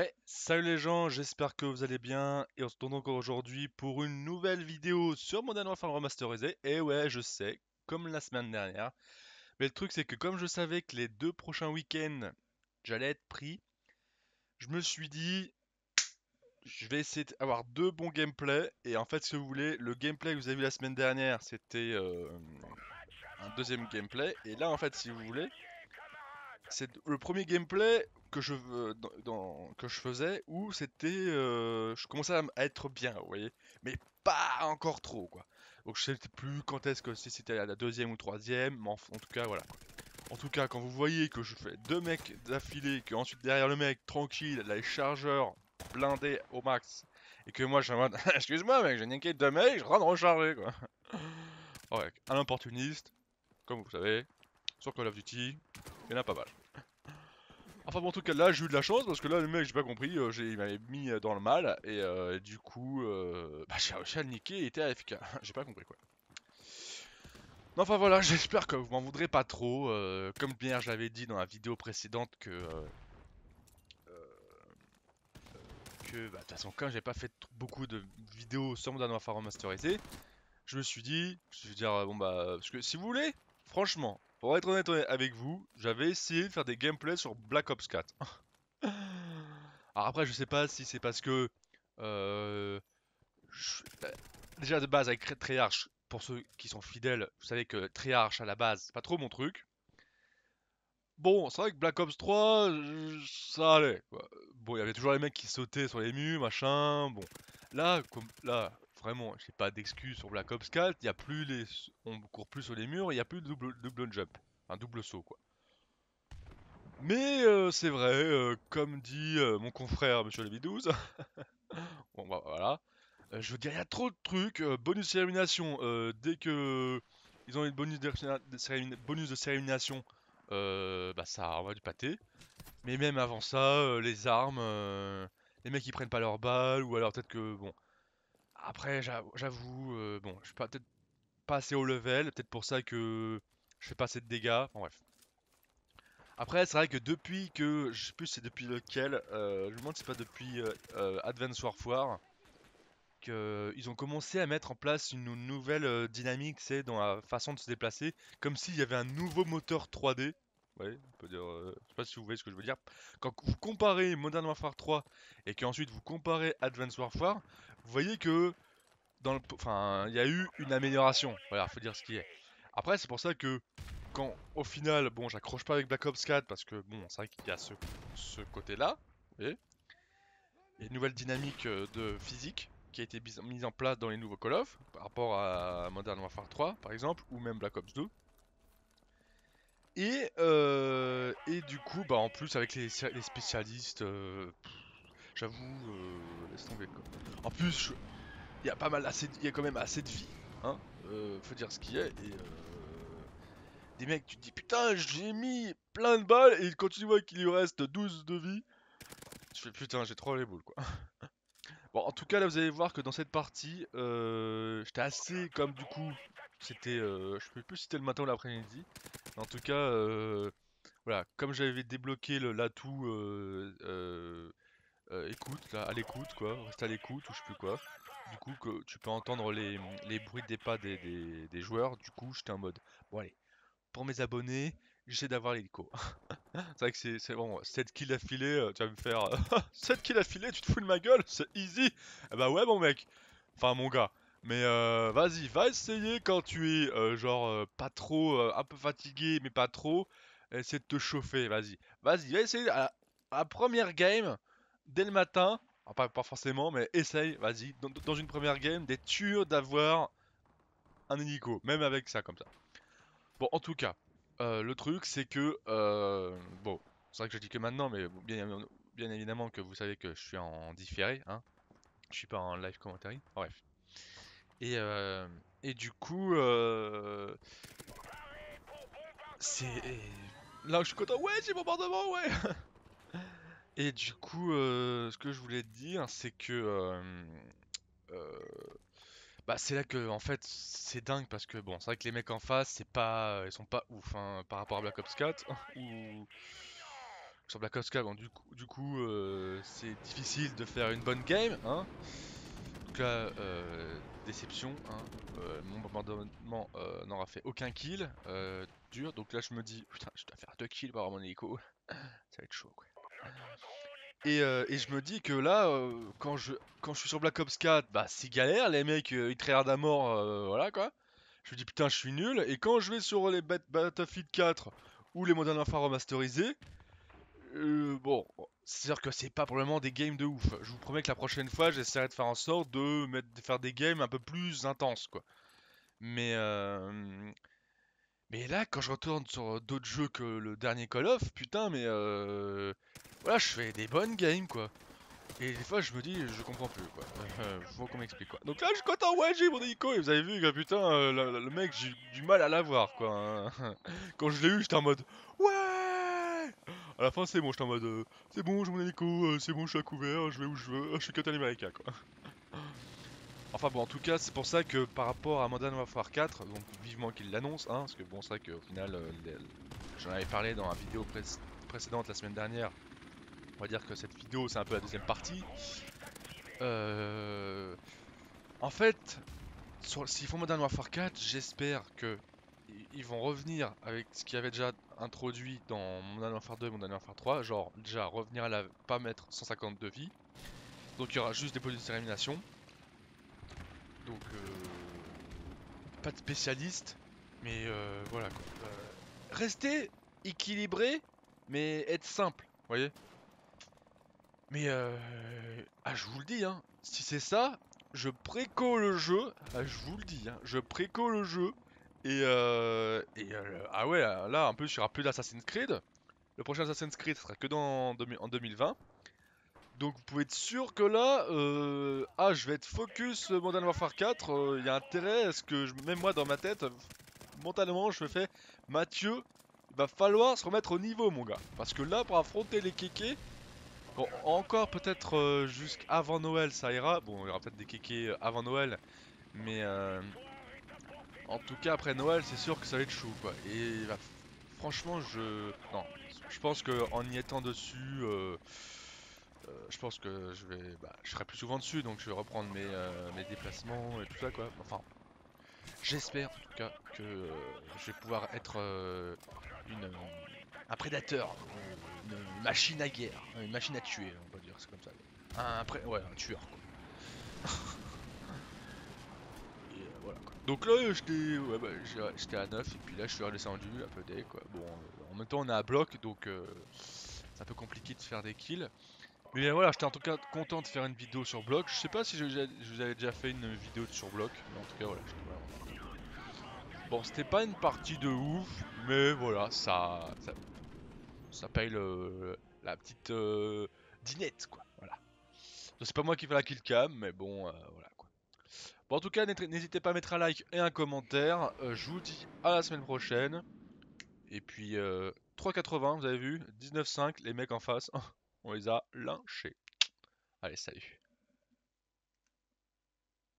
Ouais, salut les gens, j'espère que vous allez bien et on se retrouve encore aujourd'hui pour une nouvelle vidéo sur Modern Warfare remasterisé. Et ouais, je sais, comme la semaine dernière. Mais le truc c'est que comme je savais que les deux prochains week-ends j'allais être pris, je me suis dit je vais essayer d'avoir deux bons gameplays. Et en fait, si vous voulez, le gameplay que vous avez vu la semaine dernière, c'était un deuxième gameplay. Et là, en fait, si vous voulez, c'est le premier gameplay que que je faisais où c'était je commençais à être bien, vous voyez, mais pas encore trop quoi. Donc je sais plus quand est-ce que si c'était à la deuxième ou troisième, mais en tout cas voilà quoi. En tout cas, quand vous voyez que je fais deux mecs d'affilée, que ensuite derrière le mec tranquille, les chargeurs blindés au max, et que moi je suis en mode excuse-moi mec, j'ai niqué deux mecs, je rentre recharger quoi. Ouais, un opportuniste, comme vous savez, sur Call of Duty, il y en a pas mal. Enfin bon, en tout cas là j'ai eu de la chance parce que là le mec j'ai pas compris, il m'avait mis dans le mal et du coup bah, j'ai réussi à le niquer et il était AFK. J'ai pas compris quoi. Non, enfin voilà, j'espère que vous m'en voudrez pas trop. Comme bien je l'avais dit dans la vidéo précédente que bah, de toute façon quand j'ai pas fait beaucoup de vidéos sur Modern Warfare remasterisé, je me suis dit, je vais dire bon bah parce que si vous voulez, franchement, pour être honnête avec vous, j'avais essayé de faire des gameplays sur Black Ops 4. Alors après, je sais pas si c'est parce que euh, déjà de base avec Treyarch, pour ceux qui sont fidèles, vous savez que Treyarch à la base, c'est pas trop mon truc. Bon, c'est vrai que Black Ops 3, ça allait, quoi. Bon, il y avait toujours les mecs qui sautaient sur les murs, machin. Bon, là, vraiment, j'ai pas d'excuse sur Black Ops 4. Il y a plus les, on court plus sur les murs, il y a plus de double jump, un double saut, quoi. Mais c'est vrai, comme dit mon confrère Monsieur Lévi 12, bon bah voilà. Je veux dire, il y a trop de trucs. Bonus élimination. Dès que ils ont eu le bonus de élimination, bah ça envoie du pâté. Mais même avant ça, les armes, les mecs qui prennent pas leurs balles, ou alors peut-être que bon. Après, j'avoue, bon, je suis peut-être pas assez haut level, peut-être pour ça que je fais pas assez de dégâts. Bon, bref. Après, c'est vrai que depuis que, je sais plus c'est depuis lequel, je me demande si c'est pas depuis Advance Warfare, qu'ils ont commencé à mettre en place une nouvelle dynamique, c'est dans la façon de se déplacer, comme s'il y avait un nouveau moteur 3D. Ouais, on peut dire, je sais pas si vous voyez ce que je veux dire. Quand vous comparez Modern Warfare 3 et qu'ensuite vous comparez Advanced Warfare, vous voyez que enfin, il y a eu une amélioration. Voilà, faut dire ce qui est. Après, c'est pour ça que quand au final, bon, j'accroche pas avec Black Ops 4 parce que bon, c'est vrai qu'il y a ce côté-là. Vous voyez, il y a une nouvelle dynamique de physique qui a été mise en place dans les nouveaux Call of par rapport à Modern Warfare 3 par exemple ou même Black Ops 2. Et du coup, bah en plus avec les spécialistes, j'avoue, laisse tomber quoi. En plus, il y a pas mal il y a quand même assez de vie, hein. Faut dire ce qu'il y a et des mecs, tu te dis putain, j'ai mis plein de balles et quand tu vois qu'il lui reste 12 de vie, tu fais putain, j'ai trop les boules quoi. Bon, en tout cas, là, vous allez voir que dans cette partie, j'étais assez, comme du coup, c'était, je sais plus si c'était le matin ou l'après-midi, mais en tout cas, voilà, comme j'avais débloqué l'atout écoute, là, à l'écoute, quoi, reste à l'écoute ou je sais plus quoi, du coup, que tu peux entendre les bruits des pas des joueurs, du coup, j'étais en mode, bon, allez, pour mes abonnés, j'essaie d'avoir l'hélico. C'est vrai que c'est bon, 7 kills affilés, tu vas me faire 7 kills affilés, tu te fous de ma gueule, c'est easy. Eh bah ouais mon mec, enfin mon gars. Mais vas-y, va essayer quand tu es genre pas trop, un peu fatigué mais pas trop, essaie de te chauffer, vas-y. Vas-y, va essayer à la première game, dès le matin, enfin, pas forcément, mais essaye, vas-y, dans une première game, d'être sûr d'avoir un hélico, même avec ça comme ça. Bon, en tout cas, le truc, c'est que, bon, c'est vrai que je dis que maintenant, mais bon, bien évidemment que vous savez que je suis en différé, hein. Je suis pas en live commentary. Bref. Et, euh, et du coup, c'est là où je suis content. Ouais, j'ai bombardement, ouais. Et du coup, ce que je voulais te dire, c'est que, euh, bah, c'est là que, en fait, c'est dingue parce que bon, c'est vrai que les mecs en face, c'est pas, ils sont pas ouf, hein, par rapport à Black Ops 4 ou sur Black Ops 4, bon, du coup, c'est difficile de faire une bonne game, hein. Donc là, déception, hein. Mon bombardement n'aura fait aucun kill, dur. Donc là, je me dis, putain, je dois faire 2 kills pour avoir mon hélico. Ça va être chaud, quoi. Et je me dis que là, quand je suis sur Black Ops 4, bah c'est galère, les mecs ils tryhardent à mort, voilà quoi. Je me dis putain, je suis nul. Et quand je vais sur les Battlefield 4 ou les Modern Warfare remasterisés, bon, c'est sûr que c'est pas probablement des games de ouf. Je vous promets que la prochaine fois, j'essaierai de faire en sorte de faire des games un peu plus intenses quoi. Mais, mais là, quand je retourne sur d'autres jeux que le dernier Call of, putain, mais voilà, je fais des bonnes games quoi. Et des fois, je me dis, je comprends plus quoi. Faut qu'on m'explique quoi. Donc là, je suis content, ouais, j'ai mon hélico. Et vous avez vu que putain, le mec, j'ai eu du mal à l'avoir quoi, hein. Quand je l'ai eu, j'étais en mode, ouais. À la fin, c'est bon, j'étais en mode, c'est bon, j'ai mon hélico, c'est bon, je suis à couvert, je vais où je veux, je suis Captain America quoi. Enfin bon, en tout cas, c'est pour ça que par rapport à Modern Warfare 4, donc vivement qu'il l'annonce, hein, parce que bon, c'est vrai qu'au final, j'en avais parlé dans la vidéo précédente la semaine dernière. On va dire que cette vidéo, c'est un peu la deuxième partie. En fait, s'ils font Modern Warfare 4, j'espère que ils vont revenir avec ce qu'il y avait déjà introduit dans Modern Warfare 2 et Modern Warfare 3, genre déjà revenir à la pas mettre 152 vies. Donc il y aura juste des polices d'élimination. Donc pas de spécialiste, mais voilà quoi. Rester équilibré, mais être simple, vous voyez. Mais je vous le dis, hein, si c'est ça, je préco le jeu. Je vous le dis, hein, je préco le jeu. Ah ouais, là en plus il n'y aura plus d'Assassin's Creed. Le prochain Assassin's Creed sera que en 2020. Donc vous pouvez être sûr que là, je vais être focus Modern Warfare 4. Il y a intérêt à ce que même moi dans ma tête, mentalement, je me fais Mathieu, il va falloir se remettre au niveau, mon gars. Parce que là, pour affronter les kékés, bon, encore peut-être jusqu'avant Noël, ça ira. Bon, il y aura peut-être des kékés avant Noël, mais en tout cas après Noël, c'est sûr que ça va être chaud, quoi. Et franchement, non, je pense que en y étant dessus, je pense que je serai plus souvent dessus, donc je vais reprendre mes déplacements et tout ça, quoi. Enfin, j'espère en tout cas que je vais pouvoir être une, un prédateur, une machine à guerre, une machine à tuer, on va dire, c'est comme ça. Ouais, un tueur quoi. Et voilà quoi. Donc là, j'étais à 9 et puis là je suis redescendu un peu dès quoi. Bon, en même temps on est à bloc donc c'est un peu compliqué de faire des kills. Mais voilà, j'étais en tout cas content de faire une vidéo sur bloc. Je sais pas si je vous avais déjà fait une vidéo sur bloc, mais en tout cas voilà, j'étais vraiment content. Bon, c'était pas une partie de ouf, mais voilà, ça paye la petite dinette, quoi. Voilà. C'est pas moi qui fais la kill cam, mais bon, voilà, quoi. Bon, en tout cas, n'hésitez pas à mettre un like et un commentaire. Je vous dis à la semaine prochaine. Et puis, 3,80, vous avez vu 19,5, les mecs en face, on les a lynchés. Allez, salut.